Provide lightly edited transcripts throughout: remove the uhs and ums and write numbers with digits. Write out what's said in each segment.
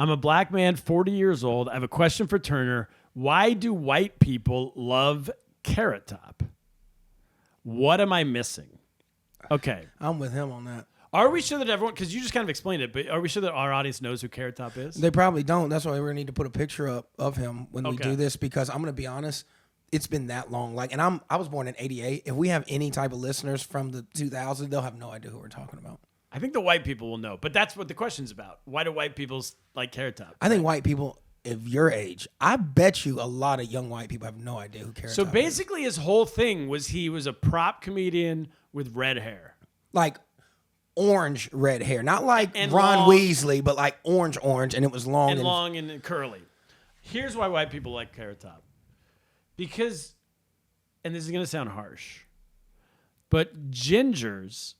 I'm a black man, 40 years old. I have a question for Turner. Why do white people love Carrot Top? What am I missing? Okay. I'm with him on that. Are we sure that everyone, because you just kind of explained it, but are we sure that our audience knows who Carrot Top is? They probably don't. That's why we're going to need to put a picture up of him when we do this, because I'm going to be honest, it's been that long. Like, and I was born in 88. If we have any type of listeners from the 2000s, they'll have no idea who we're talking about. I think the white people will know, but that's what the question's about. Why do white people like Carrot Top? I think white people of your age, I bet you a lot of young white people have no idea who Carrot Top is. So basically his whole thing was he was a prop comedian with red hair. Like orange red hair. Not like and Ron long, Weasley, but like orange, and it was long. And long and curly. Here's why white people like Carrot Top. Because, and this is going to sound harsh, but gingers,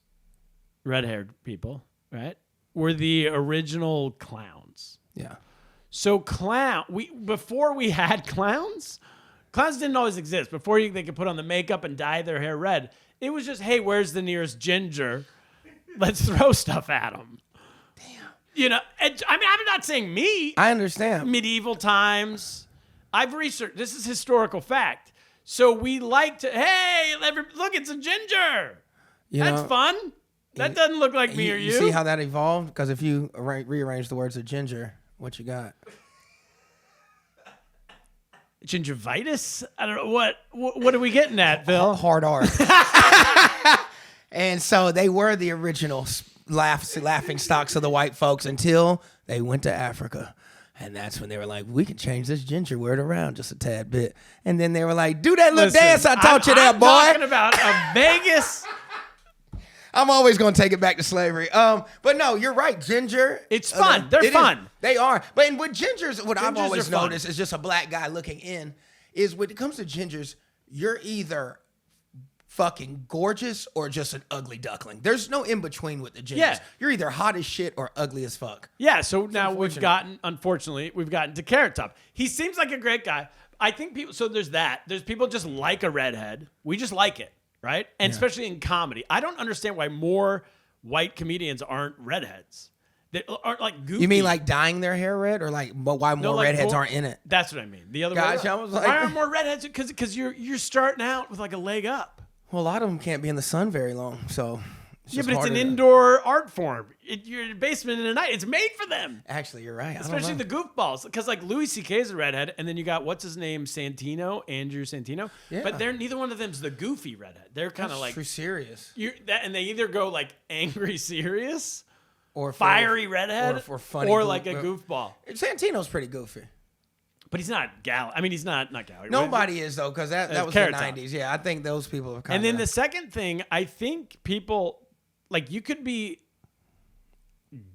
red-haired people, right, were the original clowns. Yeah. So before we had clowns didn't always exist. Before they could put on the makeup and dye their hair red, it was just, hey, where's the nearest ginger? Let's throw stuff at them. Damn. You know, I mean, I'm not saying me. I understand. Medieval times. I've researched. This is historical fact. So we like to, hey, look, it's a ginger. That's fun. That doesn't look like me or you. You see how that evolved? Because if you rearrange the words of ginger, what you got? Gingivitis? I don't know. What are we getting at, Phil? Hard R. And so they were the original laughing stocks of the white folks until they went to Africa. And that's when they were like, we can change this ginger word around just a tad bit. And then they were like, do that little dance I taught you there, boy. I'm talking about a Vegas. I'm always going to take it back to slavery. But no, you're right. Ginger. It's fun. They're fun. They are. But with gingers, what I've always are fun. noticed is just a black guy looking in is when it comes to gingers, you're either fucking gorgeous or just an ugly duckling. There's no in between with the gingers. Yeah. You're either hot as shit or ugly as fuck. Yeah, so now we've gotten to Carrot Top. He seems like a great guy. I think people, so there's that. There's people just like a redhead. We just like it, right? And especially in comedy. I don't understand why more white comedians aren't redheads. They aren't like goofy. You mean like dyeing their hair red, or like why more redheads aren't in it? That's what I mean. The other way. Gotcha, I was like, why aren't more redheads? Because you're starting out with like a leg up. Well, a lot of them can't be in the sun very long, so. Yeah, but it's an indoor art form. You're in a basement in the night. It's made for them. Actually, you're right. Especially the goofballs. Because like Louis C.K. is a redhead, and then you got, what's his name, Andrew Santino. Yeah. But neither one of them's the goofy redhead. They're kind of like. True serious. And they either go like angry serious, or fiery redhead, or funny, or like a goofball. Santino's pretty goofy. But he's not Gal. I mean, he's not Gal. Nobody is, though, because that was the 90s. Yeah, I think those people are kind of. And then the second thing, I think people. Like, you could be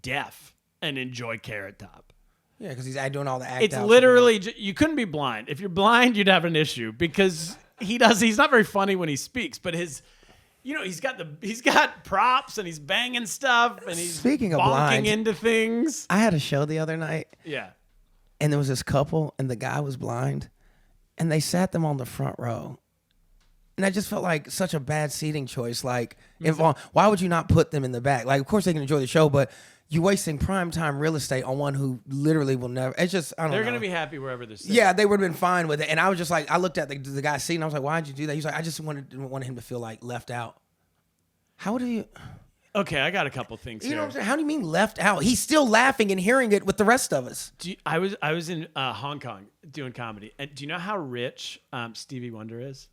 deaf and enjoy Carrot Top. Yeah, because he's doing all the act. It's literally, you couldn't be blind. If you're blind, you'd have an issue because he's not very funny when he speaks, but he's got props and he's banging stuff and he's Speaking of bonking blind, into things. I had a show the other night. Yeah. And there was this couple and the guy was blind and they sat them on the front row. And I just felt like such a bad seating choice. Like, why would you not put them in the back? Like, of course they can enjoy the show, but you're wasting primetime real estate on one who literally will never. It's just, I don't know. They're going to be happy wherever they're sitting. Yeah, they would have been fine with it. And I was just like, I looked at the guy's seat and I was like, why'd you do that? He's like, I just wanted him to feel like left out. How do you? Okay, I got a couple things here. You know what I'm saying? How do you mean left out? He's still laughing and hearing it with the rest of us. I was in Hong Kong doing comedy. And do you know how rich Stevie Wonder is?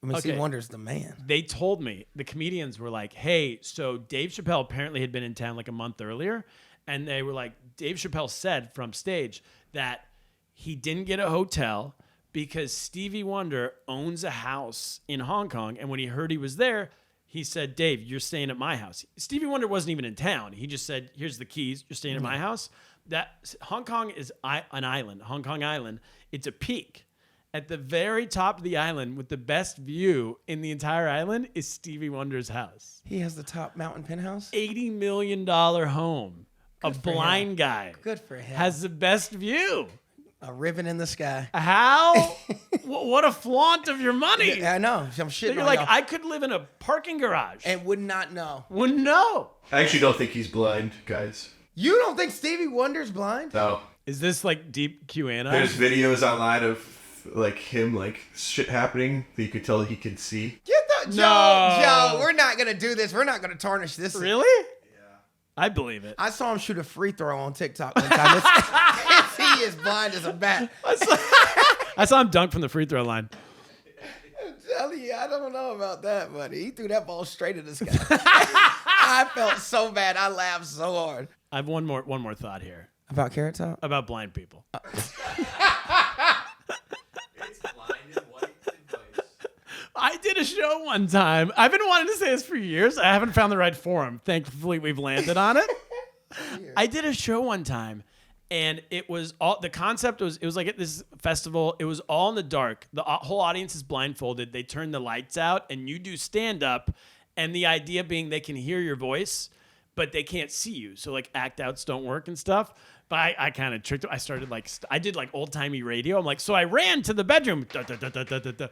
I mean, Stevie Wonder's the man. They told me, the comedians were like, hey, so Dave Chappelle apparently had been in town like a month earlier. And they were like, Dave Chappelle said from stage that he didn't get a hotel because Stevie Wonder owns a house in Hong Kong. And when he heard he was there, he said, Dave, you're staying at my house. Stevie Wonder wasn't even in town. He just said, here's the keys. You're staying at my house. That Hong Kong is an island, Hong Kong Island. It's a peak. At the very top of the island with the best view in the entire island is Stevie Wonder's house. He has the top mountain penthouse? $80 million home. A blind guy. Good for him. Has the best view. A ribbon in the sky. How? What a flaunt of your money. Yeah, I know. I'm shitting You're on like, y'all. I could live in a parking garage. And would not know. Wouldn't know. I actually don't think he's blind, guys. You don't think Stevie Wonder's blind? No. Is this like deep QAnon? There's videos online of like him, like shit happening that you could tell he could see. Joe, we're not gonna do this. We're not gonna tarnish this. Really? Yeah. I believe it. I saw him shoot a free throw on TikTok one time. He is blind as a bat. I saw him dunk from the free throw line. I'm telling you, I don't know about that, buddy. He threw that ball straight at the sky. I felt so bad. I laughed so hard. I have one more thought here About Carrot Top? about blind people. It's blind and white advice. I did a show one time. I've been wanting to say this for years. I haven't found the right forum. Thankfully, we've landed on it. I did a show one time, and it was all the concept was it was like at this festival. It was all in the dark. The whole audience is blindfolded. They turn the lights out, and you do stand up. And the idea being they can hear your voice, but they can't see you. So like act outs don't work and stuff. But I kind of tricked them. I started like I did like old timey radio. I'm like, so I ran to the bedroom. Da, da, da, da, da, da.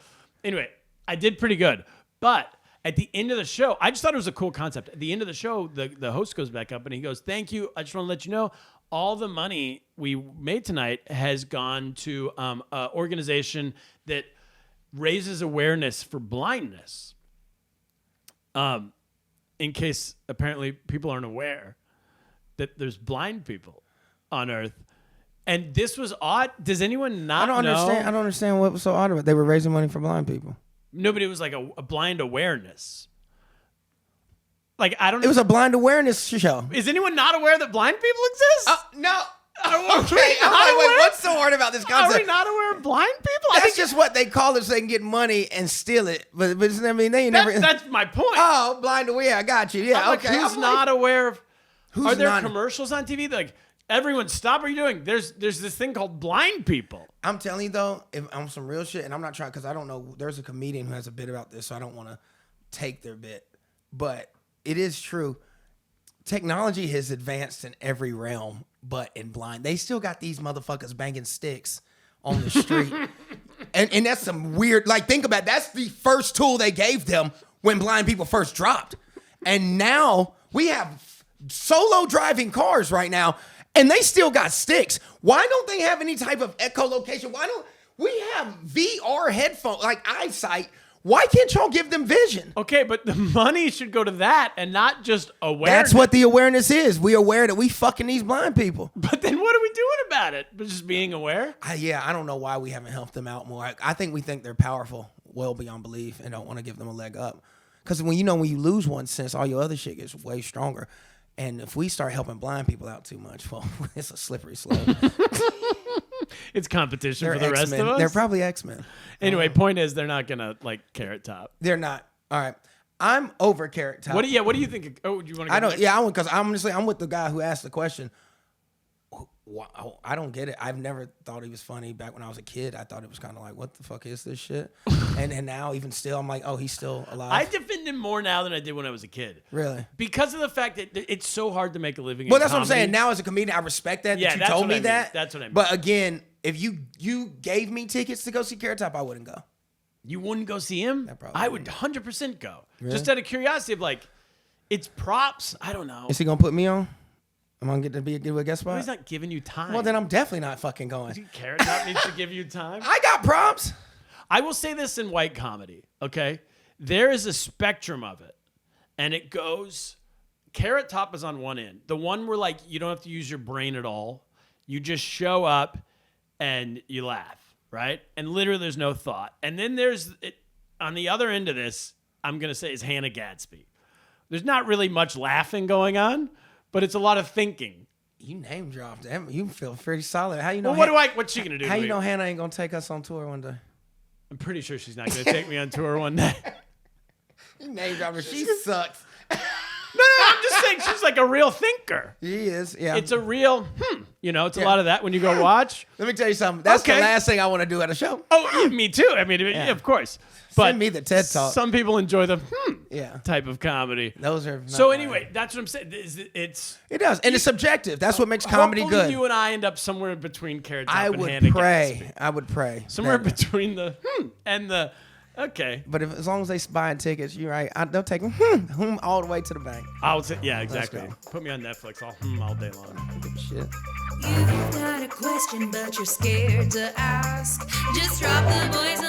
Anyway, I did pretty good. But at the end of the show, I just thought it was a cool concept. At the end of the show, the host goes back up and he goes, "Thank you. I just want to let you know all the money we made tonight has gone to an organization that raises awareness for blindness." In case apparently people aren't aware that there's blind people on Earth. And this was odd. Does anyone not know? I don't understand what was so odd about it. They were raising money for blind people. Nobody was like a blind awareness. Like, I don't know. It was a blind awareness show. Is anyone not aware that blind people exist? No. Okay, I'm like, wait, what's so hard about this concept? Are we not aware of blind people? That's just what they call it so they can get money and steal it. But I mean, they ain't never. That's my point. Oh, blind aware. I got you. Yeah, I'm okay. like, who's not aware of? Are there not- commercials on TV? Like, everyone, stop what you're doing. There's this thing called blind people. I'm telling you though, if I'm some real shit, and I'm not trying because I don't know. There's a comedian who has a bit about this, so I don't want to take their bit. But it is true. Technology has advanced in every realm, but in blind, they still got these motherfuckers banging sticks on the street, and that's some weird. Like, think about it. That's the first tool they gave them when blind people first dropped, and now we have solo driving cars right now, and they still got sticks. Why don't they have any type of echolocation? Why don't we have VR headphones like eyesight? Why can't y'all give them vision? Okay, but the money should go to that and not just awareness. That's what the awareness is. We aware that we fucking these blind people. But then what are we doing about it? But just being aware? I don't know why we haven't helped them out more. I think we think they're powerful, well beyond belief, and don't want to give them a leg up. Because when you lose one sense, all your other shit gets way stronger. And if we start helping blind people out too much, well, it's a slippery slope. It's competition They're for the rest X-Men. of us. They're probably X-Men. Anyway, point is they're not gonna like Carrot Top. They're not. All right. I'm over Carrot Top. What do you think? Oh, do you want to? I don't. Yeah, because honestly, I'm with the guy who asked the question. I don't get it. I've never thought he was funny. Back when I was a kid, I thought it was kind of like, what the fuck is this shit? and now, even still, I'm like, oh, he's still alive. I defend him more now than I did when I was a kid. Really? Because of the fact that it's so hard to make a living. Well, in that's comedy. what I'm saying. Now, as a comedian, I respect that. Yeah, that you that's told what me I mean. that. That's what I mean. But again, if you gave me tickets to go see Carrot Top, I wouldn't go. You wouldn't go see him? I would 100% go. Really? Just out of curiosity of like, it's props. I don't know. Is he gonna put me on? Am I gonna get to give a guest spot? Well, he's not giving you time. Well, then I'm definitely not fucking going. Carrot Top needs to give you time. I got props. I will say this in white comedy, okay? There is a spectrum of it, and it goes. Carrot Top is on one end, the one where like you don't have to use your brain at all. You just show up and you laugh, right? And literally, there's no thought. And then there's it on the other end of this. I'm gonna say is Hannah Gadsby. There's not really much laughing going on, but it's a lot of thinking. You name dropped. You feel pretty solid. How you know? Well, what's she gonna do? How to you me? know Hannah ain't gonna take us on tour one day? I'm pretty sure she's not gonna take me on tour one day. You name dropped her. She sucks. No, I'm just saying she's like a real thinker. She is. Yeah. It's a real, it's a lot of that when you go watch. Let me tell you something. That's Okay. the last thing I want to do at a show. Oh, yeah, me too. I mean, yeah, of course. But Send me the TED Talk. Some people enjoy the Yeah. type of comedy. Those are. not So mine. anyway, that's what I'm saying. It's It does, and it's subjective. That's what makes comedy hopefully good. you and I end up somewhere between Carrot Top I and would Hannah pray. Gadsby. I would pray. Somewhere that- between the and the Okay. But as long as they buying tickets, you're right. They'll take them all the way to the bank. I'll say, yeah, exactly. go. Put me on Netflix. I'll all day long. I don't give a shit. You've got a question, but you're scared to ask. Just drop the boys